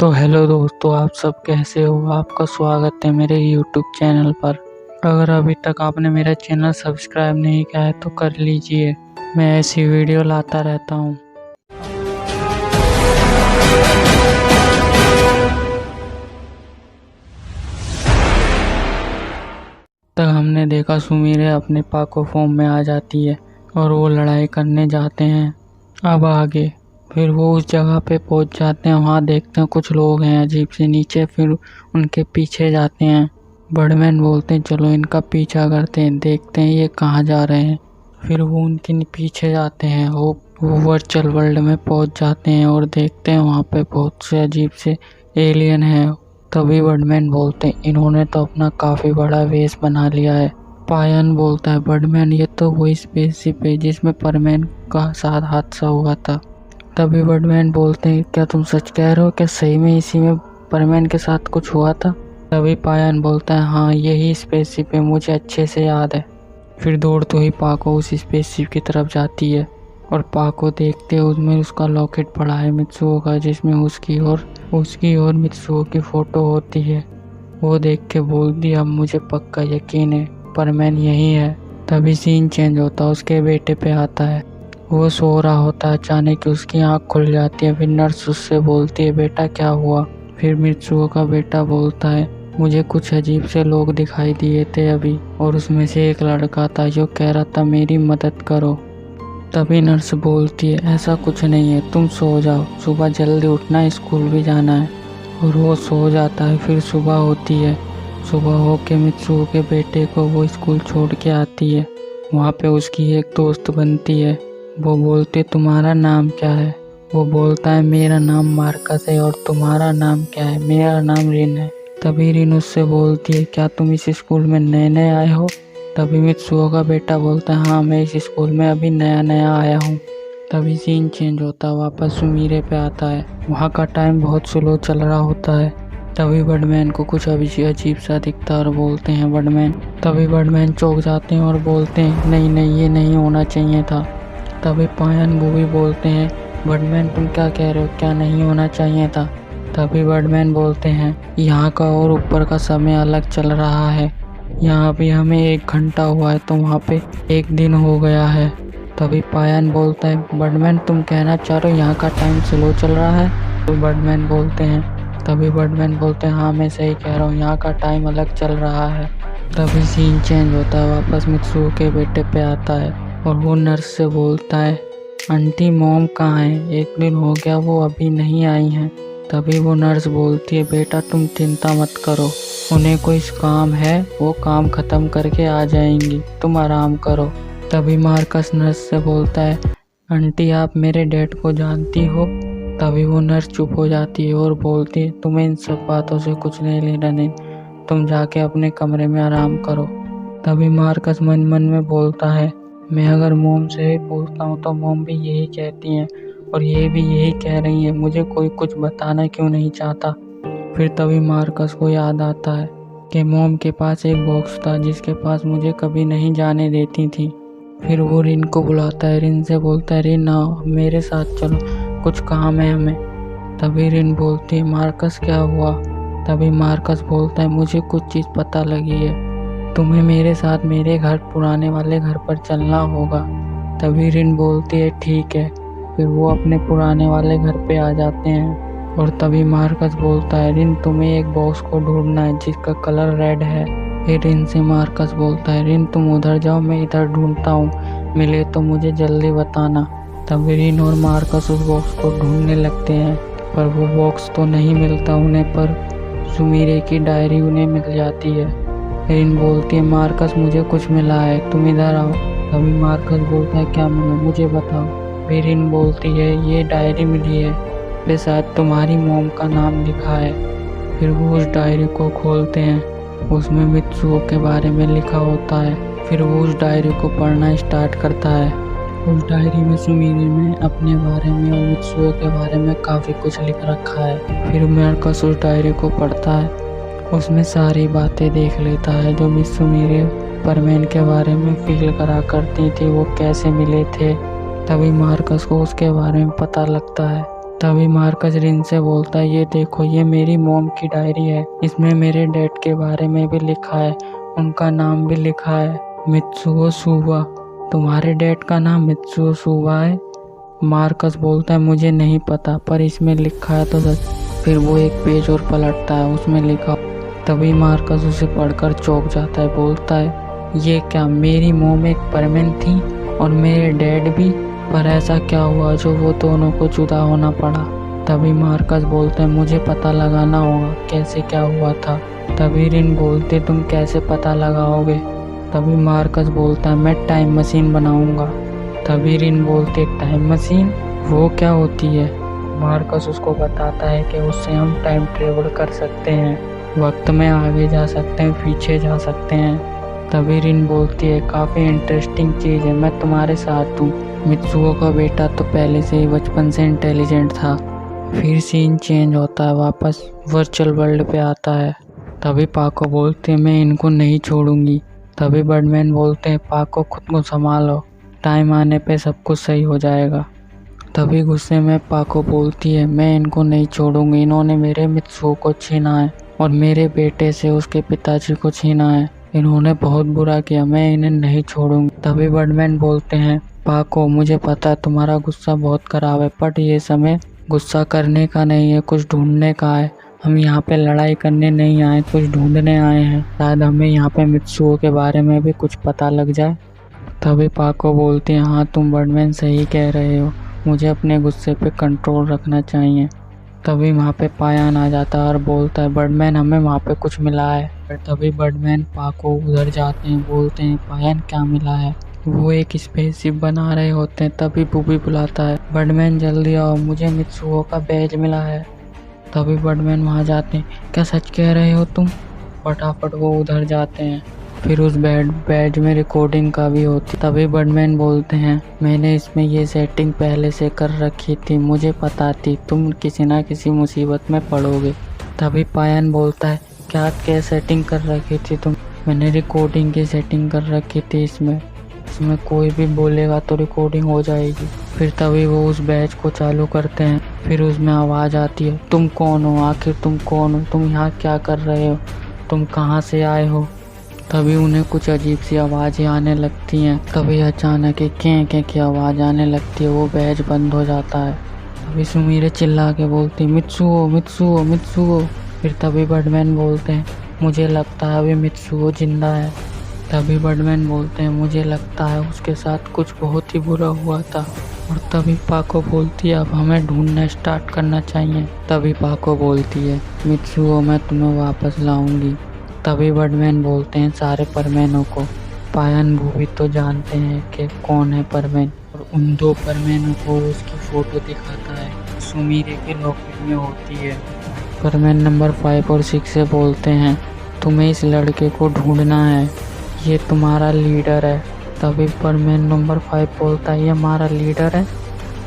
तो हेलो दोस्तों, आप सब कैसे हो। आपका स्वागत है मेरे YouTube चैनल पर। अगर अभी तक आपने मेरा चैनल सब्सक्राइब नहीं किया है तो कर लीजिए। मैं ऐसी वीडियो लाता रहता हूँ। तक हमने देखा सुमीरे अपने पाको फॉर्म में आ जाती है और वो लड़ाई करने जाते हैं। अब आगे फिर वो उस जगह पे पहुंच जाते हैं। वहाँ देखते हैं कुछ लोग हैं अजीब से नीचे, फिर उनके पीछे जाते हैं। बर्डमैन बोलते हैं चलो इनका पीछा करते हैं, देखते हैं ये कहाँ जा रहे हैं। फिर वो उनके पीछे जाते हैं। वो वर्चुअल वर्ल्ड में पहुंच जाते हैं और देखते हैं वहाँ पे बहुत से अजीब से एलियन हैं। तभी बर्डमैन बोलते हैं इन्होंने तो अपना काफ़ी बड़ा वेश बना लिया है। पायन बोलता है बर्डमैन ये तो वही स्पेसशिप है जिसमें परमैन का साथ हादसा हुआ था। तभी बर्डमैन बोलते हैं क्या तुम सच कह रहे हो, क्या सही में इसी में परमैन के साथ कुछ हुआ था। तभी पायन बोलता है हाँ यही स्पेसशिप है, मुझे अच्छे से याद है। फिर दौड़ते ही पाको उस स्पेसशिप की तरफ जाती है और पाको देखते उसमें उसका लॉकेट पड़ा है मित्सुओ का, जिसमें उसकी और मित्सुओ की फ़ोटो होती है। वो देख के बोलती अब मुझे पक्का यकीन है परमैन यही है। तभी सीन चेंज होता उसके बेटे पे आता है। वो सो रहा होता है, अचानक उसकी आँख खुल जाती है। फिर नर्स उससे बोलती है बेटा क्या हुआ। फिर मित्सुओ का बेटा बोलता है मुझे कुछ अजीब से लोग दिखाई दिए थे अभी, और उसमें से एक लड़का था जो कह रहा था मेरी मदद करो। तभी नर्स बोलती है ऐसा कुछ नहीं है, तुम सो जाओ, सुबह जल्दी उठना, स्कूल भी जाना है। और वो सो जाता है। फिर सुबह होती है। सुबह होके मित्सुओ के बेटे को वो स्कूल छोड़ के आती है। वहाँ पे उसकी एक दोस्त बनती है। वो बोलती है तुम्हारा नाम क्या है। वो बोलता है मेरा नाम मार्कस है। और तुम्हारा नाम क्या है। मेरा नाम रिन है। तभी रिन उससे बोलती है क्या तुम इस स्कूल में नए नए आए हो। तभी मित्सुओ का बेटा बोलता है हाँ मैं इस स्कूल में अभी नया नया आया हूँ। तभी सीन चेंज होता है, वापस सुमीरे पे आता है। वहाँ का टाइम बहुत स्लो चल रहा होता है। तभी बर्डमैन को कुछ अजीब सा दिखता है और बोलते हैं बर्डमैन। तभी बर्डमैन चौंक जाते हैं और बोलते हैं नहीं नहीं ये नहीं होना चाहिए था। तभी पायन वो भी बोलते हैं बर्डमैन तुम क्या कह रहे हो, क्या नहीं होना चाहिए था। तभी बर्डमैन बोलते हैं यहाँ का और ऊपर का समय अलग चल रहा है। यहाँ भी हमें 1 घंटा हुआ है तो वहाँ पे 1 दिन हो गया है। तभी पायन बोलता है बर्डमैन तुम कहना चाह रहे हो यहाँ का टाइम स्लो चल रहा है। तो बर्डमैन बोलते हैं तभी बर्डमैन बोलते हैं हाँ मैं सही कह रहा हूँ, यहाँ का टाइम अलग चल रहा है। तभी सीन चेंज होता है, वापस मित्सुओ के बेटे पे आता है और वो नर्स से बोलता है आंटी मॉम कहाँ है, 1 दिन हो गया वो अभी नहीं आई हैं। तभी वो नर्स बोलती है बेटा तुम चिंता मत करो, उन्हें कोई काम है, वो काम ख़त्म करके आ जाएंगी, तुम आराम करो। तभी मार्कस नर्स से बोलता है आंटी आप मेरे डैड को जानती हो। तभी वो नर्स चुप हो जाती है और बोलती है तुम्हें इन सब बातों से कुछ नहीं लेना, नहीं, तुम जाके अपने कमरे में आराम करो। तभी मार्कस मन मन में बोलता है मैं अगर मोम से ही पूछता हूँ तो मोम भी यही कहती हैं और ये भी यही कह रही है, मुझे कोई कुछ बताना क्यों नहीं चाहता। फिर तभी मार्कस को याद आता है कि मोम के पास एक बॉक्स था जिसके पास मुझे कभी नहीं जाने देती थी। फिर वो रिन को बुलाता है, रिन से बोलता है रिन आओ मेरे साथ चलो, कुछ काम है हमें। तभी रिन बोलती है मार्कस क्या हुआ। तभी मार्कस बोलता है मुझे कुछ चीज़ पता लगी है, तुम्हें मेरे साथ मेरे घर पुराने वाले घर पर चलना होगा। तभी रिन बोलती है ठीक है। फिर वो अपने पुराने वाले घर पे आ जाते हैं और तभी मार्कस बोलता है रिन तुम्हें एक बॉक्स को ढूंढना है जिसका कलर रेड है। फिर रिन से मार्कस बोलता है रिन तुम उधर जाओ, मैं इधर ढूंढता हूँ, मिले तो मुझे जल्दी बताना। तभी रिन और मार्कस उस बॉक्स को ढूंढने लगते हैं पर वो बॉक्स तो नहीं मिलता उन्हें, पर सुमीरे की डायरी उन्हें मिल जाती है। रिन बोलती है मार्कस मुझे कुछ मिला है, तुम इधर आओ। तभी मार्कस बोलता है क्या मिला मुझे बताओ। फिर रिन बोलती है ये डायरी मिली है, इसमें शायद तुम्हारी मॉम का नाम लिखा है। फिर वो उस डायरी को खोलते हैं, उसमें मित्सुओ के बारे में लिखा होता है। फिर वो उस डायरी को पढ़ना स्टार्ट करता है। उस डायरी में सुमीरे ने अपने बारे में और मित्सुओ के बारे में काफ़ी कुछ लिख रखा है। फिर मार्कस उस डायरी को पढ़ता है, उसमें सारी बातें देख लेता है जो मिस सुमीरे परमैन के बारे में फील करा करती थी, वो कैसे मिले थे। तभी मार्कस को उसके बारे में पता लगता है तभी मार्कस रिन से बोलता है, ये देखो, ये मेरी मॉम की डायरी है, इसमें मेरे डैड के बारे में भी लिखा है, उनका नाम भी लिखा है, मित्सुओ सुवा। तुम्हारे डैड का नाम मित्सुओ सुवा है? मार्कस बोलता है, मुझे नहीं पता, पर इसमें लिखा है तो सच। फिर वो एक पेज और पलटता है, उसमें लिखा। तभी मार्कस उसे पढ़कर चौंक जाता है, बोलता है, ये क्या, मेरी मॉम एक परमेन थी और मेरे डैड भी, पर ऐसा क्या हुआ जो वो दोनों को जुदा होना पड़ा? तभी मार्कस बोलते हैं, मुझे पता लगाना होगा कैसे क्या हुआ था। तभी रिन बोलते, तुम कैसे पता लगाओगे? तभी मार्कस बोलता है, मैं टाइम मशीन बनाऊंगा। तभी रिन बोलते, टाइम मशीन, वो क्या होती है? मार्कस उसको बताता है कि उससे हम टाइम ट्रेवल कर सकते हैं, वक्त में आगे जा सकते हैं, पीछे जा सकते हैं। तभी रिन बोलती है, काफ़ी इंटरेस्टिंग चीज़ है, मैं तुम्हारे साथ हूँ। मित्सुओ का बेटा तो पहले से ही बचपन से इंटेलिजेंट था। फिर सीन चेंज होता है, वापस वर्चुअल वर्ल्ड पे आता है। तभी पाको बोलते हैं, मैं इनको नहीं छोड़ूंगी। तभी बर्डमैन बोलते हैं, पाको खुद को संभालो, टाइम आने पे सब कुछ सही हो जाएगा। तभी गुस्से में पाको बोलती है, मैं इनको नहीं छोड़ूंगी, इन्होंने मेरे मित्सुओ को छीना है और मेरे बेटे से उसके पिताजी को छीना है, इन्होंने बहुत बुरा किया, मैं इन्हें नहीं छोड़ूंगी। तभी बर्डमैन बोलते हैं, पाको, मुझे पता है तुम्हारा गुस्सा बहुत खराब है, बट ये समय गुस्सा करने का नहीं है, कुछ ढूंढने का है। हम यहाँ पे लड़ाई करने नहीं आए, कुछ ढूंढने आए हैं, शायद हमें यहाँ पे मित्सुओ के बारे में भी कुछ पता लग जाए। तभी पाको बोलते हैं, हाँ तुम बर्डमैन सही कह रहे हो, मुझे अपने गुस्से पे कंट्रोल रखना चाहिए। तभी वहाँ पे पायान आ जाता है और बोलता है, बर्डमैन हमें वहाँ पे कुछ मिला है। तभी बर्डमैन पाको उधर जाते हैं, बोलते हैं, पायान क्या मिला है? वो एक स्पेसशिप बना रहे होते हैं। तभी बुबी बुलाता है, बर्डमैन जल्दी आओ, मुझे मित्सुओ का बैज मिला है। तभी बर्डमैन वहाँ जाते हैं, क्या सच कह रहे हो तुम? फटाफट वो उधर जाते हैं। फिर उस बैज में रिकॉर्डिंग का भी होती। तभी बर्डमैन बोलते हैं, मैंने इसमें ये सेटिंग पहले से कर रखी थी, मुझे पता थी तुम किसी ना किसी मुसीबत में पड़ोगे। तभी पायन बोलता है, क्या सेटिंग कर रखी थी तुम? मैंने रिकॉर्डिंग की सेटिंग कर रखी थी, इसमें कोई भी बोलेगा तो रिकॉर्डिंग हो जाएगी। फिर तभी वो उस बैच को चालू करते हैं। फिर उसमें आवाज़ आती है, तुम कौन हो? आखिर तुम कौन हो? तुम यहाँ क्या कर रहे हो? तुम कहाँ से आए हो? तभी उन्हें कुछ अजीब सी आवाज़ें आने लगती हैं। तभी अचानक एक कें की आवाज़ आने लगती है, वो बैच बंद हो जाता है। तभी सुमीरे चिल्ला के बोलती, मित्सुओ मित्सुओ मित्सुओ। फिर तभी बर्डमैन बोलते हैं, मुझे लगता है अभी मित्सुओ जिंदा है। तभी बर्डमैन बोलते हैं, मुझे लगता है उसके साथ कुछ बहुत ही बुरा हुआ था। और तभी पाको बोलती है, अब हमें ढूंढना स्टार्ट करना चाहिए। तभी पाको बोलती है, मित्सुओ मैं तुम्हें वापस लाऊंगी। तभी बर्डमैन बोलते हैं सारे परमैनों को, पायन भूवी तो जानते हैं कि कौन है परमैन, और उन दो परमैनों को उसकी फ़ोटो दिखाता है, सुमीरे के लॉकेट में होती है। परमैन नंबर 5 और 6 से बोलते हैं, तुम्हें इस लड़के को ढूंढना है, ये तुम्हारा लीडर है। तभी परमैन नंबर 5 बोलता है, ये हमारा लीडर है।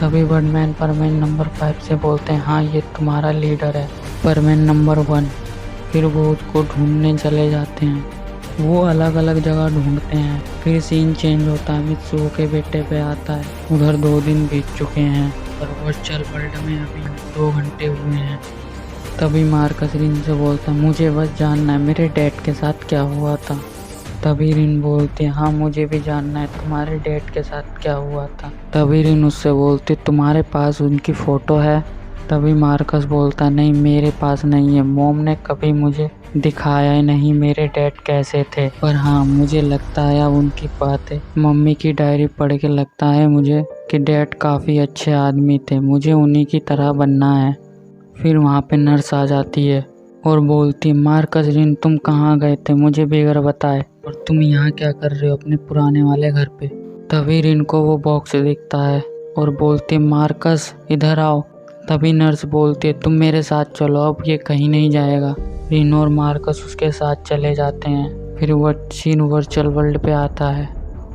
तभी बर्डमैन परमैन नंबर 5 से बोलते हैं, हाँ ये तुम्हारा लीडर है, परमैन नंबर 1। फिर वो उसको ढूंढने चले जाते हैं। वो अलग अलग जगह ढूंढते हैं। फिर सीन चेंज होता है, मित्सुओ के बेटे पे आता है। उधर 2 दिन बीत चुके हैं और वर्चुअल वर्ल्ड में अभी 2 घंटे हुए हैं। तभी मार्कस रिन से बोलता है, मुझे बस जानना है मेरे डैड के साथ क्या हुआ था। तभी रिन बोलती है, हाँ मुझे भी जानना है तुम्हारे डैड के साथ क्या हुआ था। तभी रिन उससे बोलती, तुम्हारे पास उनकी फ़ोटो है? तभी मार्कस बोलता, नहीं मेरे पास नहीं है, मॉम ने कभी मुझे दिखाया ही नहीं मेरे डैड कैसे थे, पर हाँ मुझे लगता है अब उनकी बात है, मम्मी की डायरी पढ़ के लगता है मुझे कि डैड काफ़ी अच्छे आदमी थे, मुझे उन्हीं की तरह बनना है। फिर वहाँ पे नर्स आ जाती है और बोलती, मार्कस रिन तुम कहाँ गए थे, मुझे बेगर बताए, और तुम यहाँ क्या कर रहे हो अपने पुराने वाले घर पे। तभी रिन को वो बॉक्स दिखता है और बोलती, मार्कस इधर आओ। तभी नर्स बोलती है, तुम मेरे साथ चलो, अब ये कहीं नहीं जाएगा। रिन और मार्कस उसके साथ चले जाते हैं। फिर वो सीन वर्चुअल वर्ल्ड पे आता है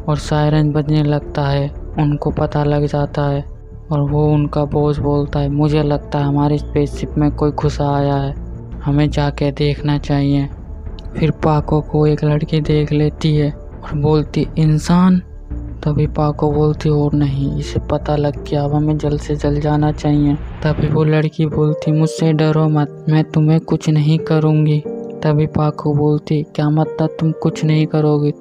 और सायरन बजने लगता है, उनको पता लग जाता है और वो उनका बॉस बोलता है, मुझे लगता है हमारी स्पेसशिप में कोई घुसा आया है, हमें जाके देखना चाहिए। फिर पाको को एक लड़की देख लेती है और बोलती, इंसान? तभी पाको बोलती और नहीं, इसे पता लग गया, अब हमें जल्द से जल्द जाना चाहिए। तभी वो लड़की बोलती मुझसे डरो मत, मैं तुम्हें कुछ नहीं करूँगी। तभी पाको बोलती क्या मतलब तुम कुछ नहीं करोगी,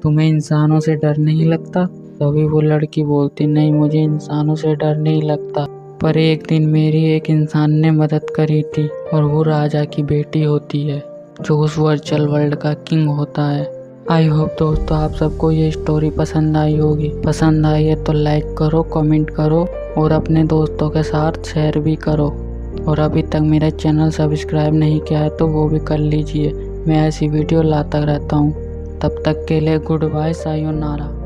तुम्हें इंसानों से डर नहीं लगता। तभी वो लड़की बोलती नहीं, मुझे इंसानों से डर नहीं लगता, पर एक दिन मेरी एक इंसान ने मदद करी थी और वो राजा की बेटी होती है जो उस वर्चुअल वर्ल्ड का किंग होता है। आई होप दोस्तों आप सबको ये स्टोरी पसंद आई होगी। पसंद आई है तो लाइक करो, कमेंट करो और अपने दोस्तों के साथ शेयर भी करो। और अभी तक मेरा चैनल सब्सक्राइब नहीं किया है तो वो भी कर लीजिए, मैं ऐसी वीडियो लाता रहता हूँ। तब तक के लिए गुड बाय, सायोनारा।